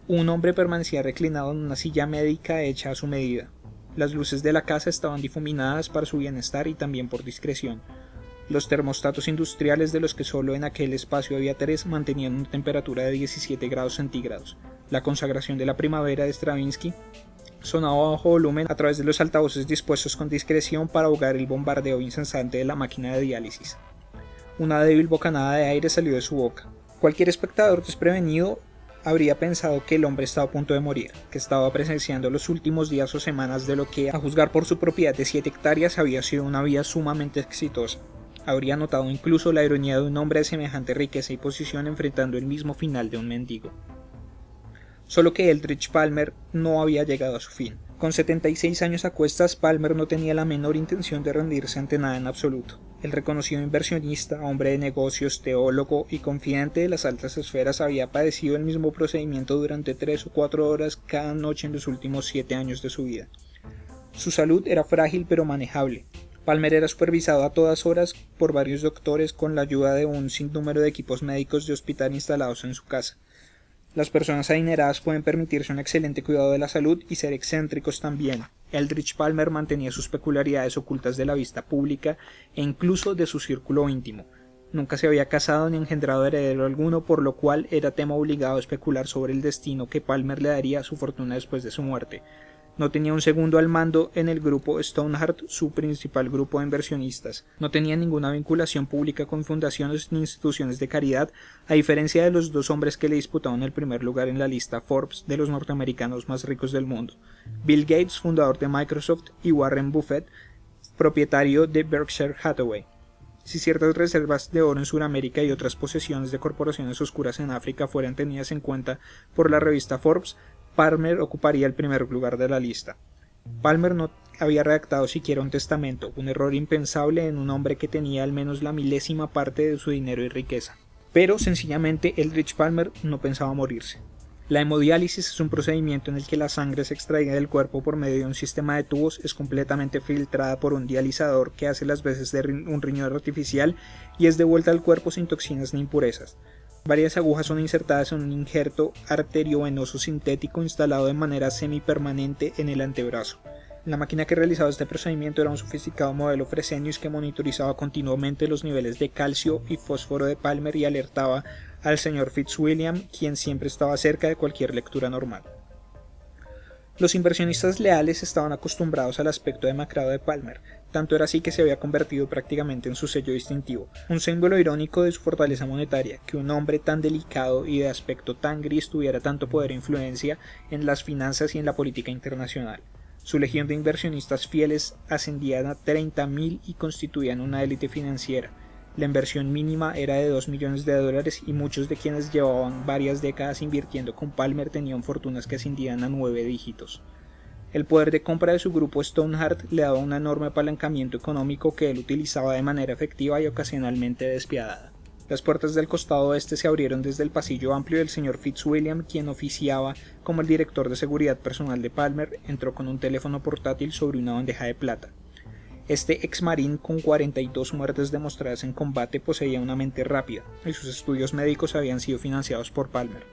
A: un hombre permanecía reclinado en una silla médica hecha a su medida. Las luces de la casa estaban difuminadas para su bienestar y también por discreción. Los termostatos industriales, de los que solo en aquel espacio había 3, mantenían una temperatura de 17 grados centígrados. La consagración de la primavera de Stravinsky sonaba bajo volumen a través de los altavoces dispuestos con discreción para ahogar el bombardeo incesante de la máquina de diálisis. Una débil bocanada de aire salió de su boca. Cualquier espectador desprevenido habría pensado que el hombre estaba a punto de morir, que estaba presenciando los últimos días o semanas de lo que, a juzgar por su propiedad de 7 hectáreas, había sido una vida sumamente exitosa. Habría notado incluso la ironía de un hombre de semejante riqueza y posición enfrentando el mismo final de un mendigo. Solo que Eldridge Palmer no había llegado a su fin. Con 76 años a cuestas, Palmer no tenía la menor intención de rendirse ante nada en absoluto. El reconocido inversionista, hombre de negocios, teólogo y confidente de las altas esferas había padecido el mismo procedimiento durante 3 o 4 horas cada noche en los últimos 7 años de su vida. Su salud era frágil pero manejable. Palmer era supervisado a todas horas por varios doctores con la ayuda de un sinnúmero de equipos médicos de hospital instalados en su casa. Las personas adineradas pueden permitirse un excelente cuidado de la salud y ser excéntricos también. Eldridge Palmer mantenía sus peculiaridades ocultas de la vista pública e incluso de su círculo íntimo. Nunca se había casado ni engendrado heredero alguno, por lo cual era tema obligado a especular sobre el destino que Palmer le daría a su fortuna después de su muerte. No tenía un segundo al mando en el grupo Stoneheart, su principal grupo de inversionistas. No tenía ninguna vinculación pública con fundaciones ni instituciones de caridad, a diferencia de los dos hombres que le disputaban el primer lugar en la lista Forbes de los norteamericanos más ricos del mundo: Bill Gates, fundador de Microsoft, y Warren Buffett, propietario de Berkshire Hathaway. Si ciertas reservas de oro en Sudamérica y otras posesiones de corporaciones oscuras en África fueran tenidas en cuenta por la revista Forbes, Palmer ocuparía el primer lugar de la lista. Palmer no había redactado siquiera un testamento, un error impensable en un hombre que tenía al menos la milésima parte de su dinero y riqueza. Pero sencillamente Eldridge Palmer no pensaba morirse. La hemodiálisis es un procedimiento en el que la sangre es extraída del cuerpo por medio de un sistema de tubos, es completamente filtrada por un dializador que hace las veces de un riñón artificial y es devuelta al cuerpo sin toxinas ni impurezas. Varias agujas son insertadas en un injerto arteriovenoso sintético instalado de manera semipermanente en el antebrazo. La máquina que realizaba este procedimiento era un sofisticado modelo Fresenius que monitorizaba continuamente los niveles de calcio y fósforo de Palmer y alertaba al señor Fitzwilliam, quien siempre estaba cerca de cualquier lectura normal. Los inversionistas leales estaban acostumbrados al aspecto demacrado de Palmer, tanto era así que se había convertido prácticamente en su sello distintivo, un símbolo irónico de su fortaleza monetaria, que un hombre tan delicado y de aspecto tan gris tuviera tanto poder e influencia en las finanzas y en la política internacional. Su legión de inversionistas fieles ascendían a 30.000 y constituían una élite financiera. La inversión mínima era de $2 millones y muchos de quienes llevaban varias décadas invirtiendo con Palmer tenían fortunas que ascendían a 9 dígitos. El poder de compra de su grupo Stoneheart le daba un enorme apalancamiento económico que él utilizaba de manera efectiva y ocasionalmente despiadada. Las puertas del costado oeste se abrieron desde el pasillo amplio y el señor Fitzwilliam, quien oficiaba como el director de seguridad personal de Palmer, entró con un teléfono portátil sobre una bandeja de plata. Este ex marín, con 42 muertes demostradas en combate, poseía una mente rápida, y sus estudios médicos habían sido financiados por Palmer.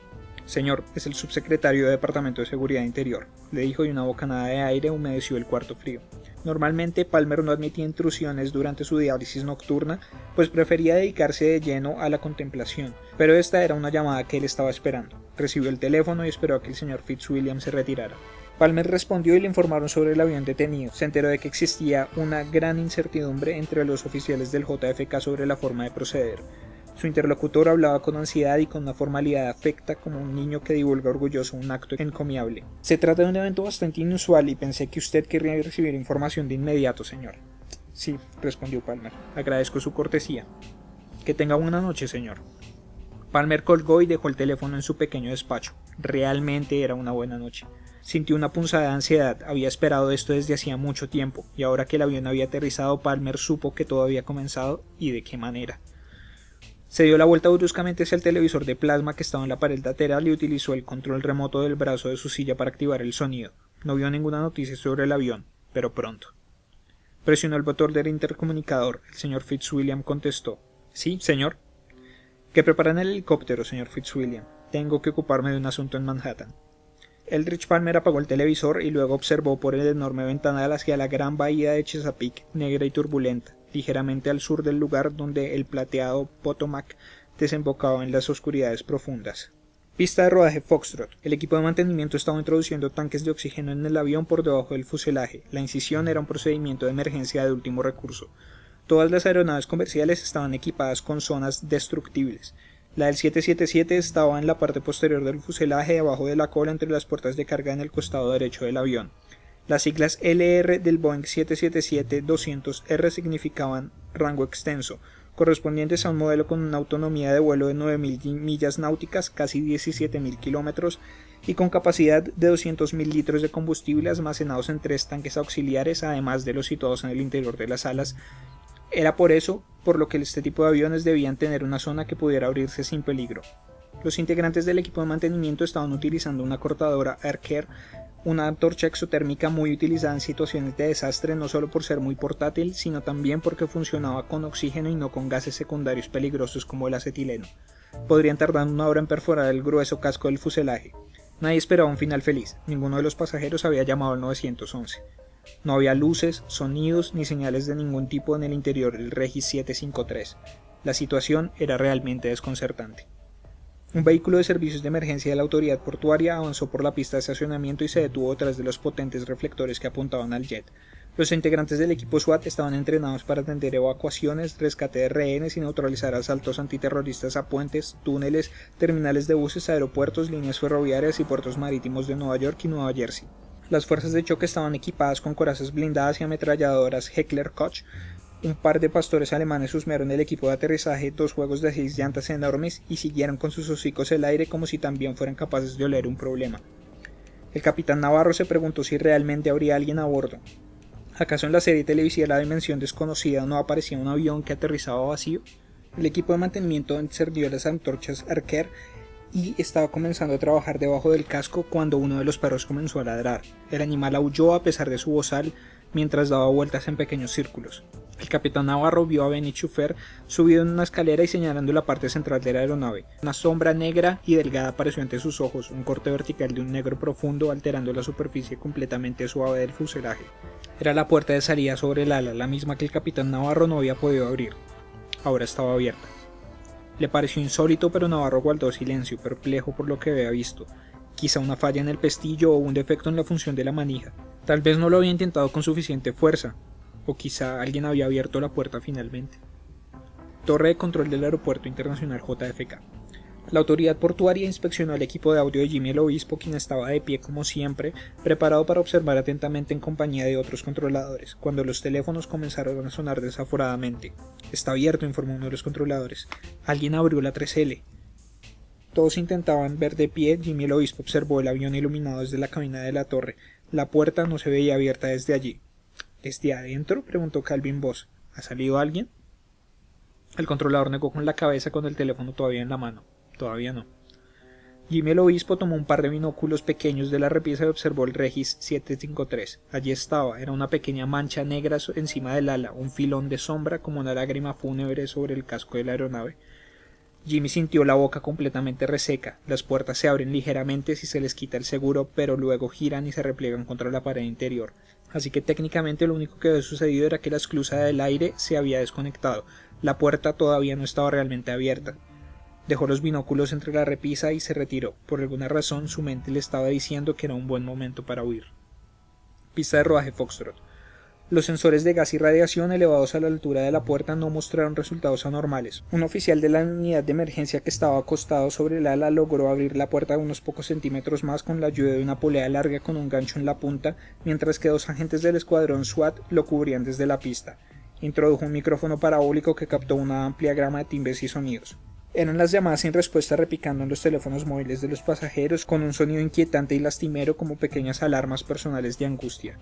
A: «Señor, es el subsecretario de Departamento de Seguridad Interior», le dijo, y una bocanada de aire humedeció el cuarto frío. Normalmente Palmer no admitía intrusiones durante su diálisis nocturna, pues prefería dedicarse de lleno a la contemplación, pero esta era una llamada que él estaba esperando. Recibió el teléfono y esperó a que el señor Fitzwilliam se retirara. Palmer respondió y le informaron sobre el avión detenido. Se enteró de que existía una gran incertidumbre entre los oficiales del JFK sobre la forma de proceder. Su interlocutor hablaba con ansiedad y con una formalidad afecta como un niño que divulga orgulloso un acto encomiable. «Se trata de un evento bastante inusual y pensé que usted querría recibir información de inmediato, señor». «Sí», respondió Palmer. «Agradezco su cortesía». «Que tenga buena noche, señor». Palmer colgó y dejó el teléfono en su pequeño despacho. Realmente era una buena noche. Sintió una punzada de ansiedad, había esperado esto desde hacía mucho tiempo, y ahora que el avión había aterrizado, Palmer supo que todo había comenzado, y de qué manera. Se dio la vuelta bruscamente hacia el televisor de plasma que estaba en la pared lateral y utilizó el control remoto del brazo de su silla para activar el sonido. No vio ninguna noticia sobre el avión, pero pronto. Presionó el botón del intercomunicador. El señor Fitzwilliam contestó. «Sí, señor». «Que preparen el helicóptero, señor Fitzwilliam. Tengo que ocuparme de un asunto en Manhattan». Eldridge Palmer apagó el televisor y luego observó por el enorme ventanal hacia la gran bahía de Chesapeake, negra y turbulenta, ligeramente al sur del lugar donde el plateado Potomac desembocaba en las oscuridades profundas. Pista de rodaje Foxtrot. El equipo de mantenimiento estaba introduciendo tanques de oxígeno en el avión por debajo del fuselaje. La incisión era un procedimiento de emergencia de último recurso. Todas las aeronaves comerciales estaban equipadas con zonas destructibles. La del 777 estaba en la parte posterior del fuselaje, debajo de la cola entre las puertas de carga en el costado derecho del avión. Las siglas LR del Boeing 777-200R significaban rango extenso, correspondientes a un modelo con una autonomía de vuelo de 9.000 millas náuticas, casi 17.000 kilómetros, y con capacidad de 200.000 litros de combustible almacenados en 3 tanques auxiliares, además de los situados en el interior de las alas. Era por eso por lo que este tipo de aviones debían tener una zona que pudiera abrirse sin peligro. Los integrantes del equipo de mantenimiento estaban utilizando una cortadora Aircare, una antorcha exotérmica muy utilizada en situaciones de desastre, no solo por ser muy portátil, sino también porque funcionaba con oxígeno y no con gases secundarios peligrosos como el acetileno.
B: podrían tardar 1 hora en perforar el grueso casco del fuselaje. Nadie esperaba un final feliz, ninguno de los pasajeros había llamado al 911. No había luces, sonidos ni señales de ningún tipo en el interior del Regis 753. La situación era realmente desconcertante. Un vehículo de servicios de emergencia de la autoridad portuaria avanzó por la pista de estacionamiento y se detuvo detrás de los potentes reflectores que apuntaban al jet. Los integrantes del equipo SWAT estaban entrenados para atender evacuaciones, rescate de rehenes y neutralizar asaltos antiterroristas a puentes, túneles, terminales de buses, aeropuertos, líneas ferroviarias y puertos marítimos de Nueva York y Nueva Jersey. Las fuerzas de choque estaban equipadas con corazas blindadas y ametralladoras Heckler Koch. Un par de pastores alemanes husmearon el equipo de aterrizaje, 2 juegos de 6 llantas enormes y siguieron con sus hocicos el aire como si también fueran capaces de oler un problema. El capitán Navarro se preguntó si realmente habría alguien a bordo. ¿Acaso en la serie televisiva La Dimensión Desconocida no aparecía un avión que aterrizaba vacío? El equipo de mantenimiento encendió las antorchas Archer y estaba comenzando a trabajar debajo del casco cuando uno de los perros comenzó a ladrar. El animal aulló a pesar de su bozal mientras daba vueltas en pequeños círculos. El capitán Navarro vio a Benny Schuffer subido en una escalera y señalando la parte central de la aeronave. Una sombra negra y delgada apareció ante sus ojos, un corte vertical de un negro profundo alterando la superficie completamente suave del fuselaje. Era la puerta de salida sobre el ala, la misma que el capitán Navarro no había podido abrir. Ahora estaba abierta. Le pareció insólito, pero Navarro guardó silencio, perplejo por lo que había visto. Quizá una falla en el pestillo o un defecto en la función de la manija. Tal vez no lo había intentado con suficiente fuerza, o quizá alguien había abierto la puerta finalmente. Torre de control del Aeropuerto Internacional JFK. La autoridad portuaria inspeccionó el equipo de audio de Jimmy el Obispo, quien estaba de pie como siempre, preparado para observar atentamente en compañía de otros controladores, cuando los teléfonos comenzaron a sonar desaforadamente. Está abierto, informó uno de los controladores. Alguien abrió la 3L. Todos intentaban ver de pie. Jimmy el Obispo observó el avión iluminado desde la cabina de la torre. La puerta no se veía abierta desde allí. ¿Desde adentro?, preguntó Calvin Voss. ¿Ha salido alguien? El controlador negó con la cabeza con el teléfono todavía en la mano. Todavía no. Jimmy el Obispo tomó un par de binóculos pequeños de la repisa y observó el Regis 753. Allí estaba, era una pequeña mancha negra encima del ala, un filón de sombra como una lágrima fúnebre sobre el casco de la aeronave. Jimmy sintió la boca completamente reseca. Las puertas se abren ligeramente si se les quita el seguro, pero luego giran y se repliegan contra la pared interior. Así que técnicamente lo único que había sucedido era que la esclusa del aire se había desconectado. La puerta todavía no estaba realmente abierta. Dejó los binóculos entre la repisa y se retiró. Por alguna razón su mente le estaba diciendo que era un buen momento para huir. Pista de rodaje Foxtrot. Los sensores de gas y radiación elevados a la altura de la puerta no mostraron resultados anormales. Un oficial de la unidad de emergencia que estaba acostado sobre el ala logró abrir la puerta unos pocos centímetros más con la ayuda de una polea larga con un gancho en la punta, mientras que 2 agentes del escuadrón SWAT lo cubrían desde la pista. Introdujo un micrófono parabólico que captó una amplia gama de timbres y sonidos. Eran las llamadas sin respuesta repicando en los teléfonos móviles de los pasajeros con un sonido inquietante y lastimero como pequeñas alarmas personales de angustia.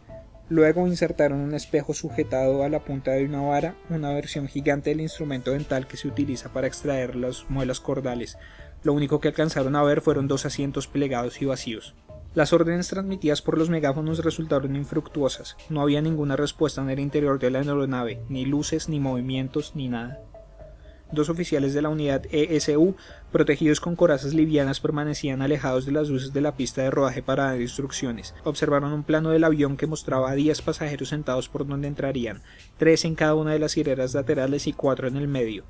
B: Luego insertaron un espejo sujetado a la punta de una vara, una versión gigante del instrumento dental que se utiliza para extraer las muelas cordales. Lo único que alcanzaron a ver fueron 2 asientos plegados y vacíos. Las órdenes transmitidas por los megáfonos resultaron infructuosas. No había ninguna respuesta en el interior de la aeronave, ni luces, ni movimientos, ni nada. 2 oficiales de la unidad ESU, protegidos con corazas livianas, permanecían alejados de las luces de la pista de rodaje para dar instrucciones. Observaron un plano del avión que mostraba a 10 pasajeros sentados por donde entrarían, 3 en cada una de las hileras laterales y 4 en el medio.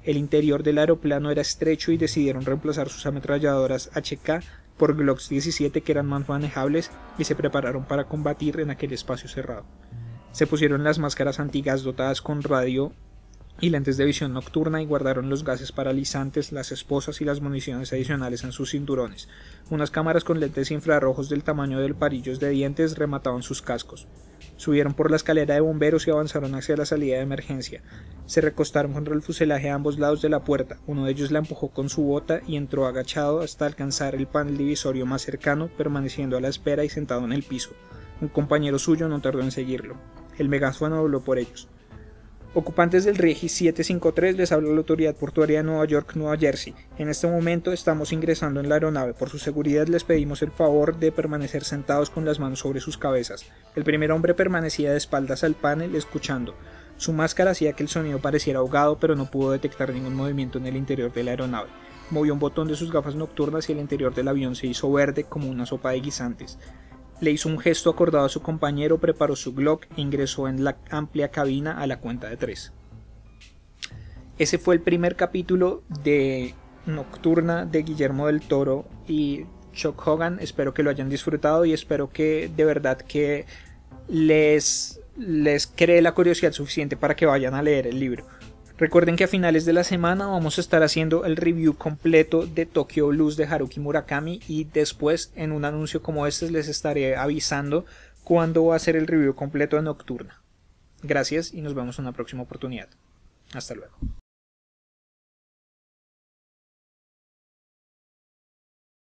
B: El interior del aeroplano era estrecho y decidieron reemplazar sus ametralladoras HK por Glocks 17 que eran más manejables y se prepararon para combatir en aquel espacio cerrado. Se pusieron las máscaras antigas dotadas con radio y lentes de visión nocturna y guardaron los gases paralizantes, las esposas y las municiones adicionales en sus cinturones. Unas cámaras con lentes infrarrojos del tamaño de palillos de dientes remataban sus cascos. Subieron por la escalera de bomberos y avanzaron hacia la salida de emergencia. Se recostaron contra el fuselaje a ambos lados de la puerta. Uno de ellos la empujó con su bota y entró agachado hasta alcanzar el panel divisorio más cercano, permaneciendo a la espera y sentado en el piso. Un compañero suyo no tardó en seguirlo. El megáfono habló por ellos. Ocupantes del Regis 753, les habla la autoridad portuaria de Nueva York, Nueva Jersey. En este momento estamos ingresando en la aeronave. Por su seguridad les pedimos el favor de permanecer sentados con las manos sobre sus cabezas. El primer hombre permanecía de espaldas al panel, escuchando. Su máscara hacía que el sonido pareciera ahogado, pero no pudo detectar ningún movimiento en el interior de la aeronave. Movió un botón de sus gafas nocturnas y el interior del avión se hizo verde como una sopa de guisantes. Le hizo un gesto acordado a su compañero, preparó su Glock e ingresó en la amplia cabina a la cuenta de 3. Ese fue el primer capítulo de Nocturna de Guillermo del Toro y Chuck Hogan. Espero que lo hayan disfrutado y espero que de verdad que les cree la curiosidad suficiente para que vayan a leer el libro. Recuerden que a finales de la semana vamos a estar haciendo el review completo de Tokyo Blues de Haruki Murakami y después en un anuncio como este les estaré avisando cuándo va a ser el review completo de Nocturna. Gracias y nos vemos en una próxima oportunidad. Hasta luego.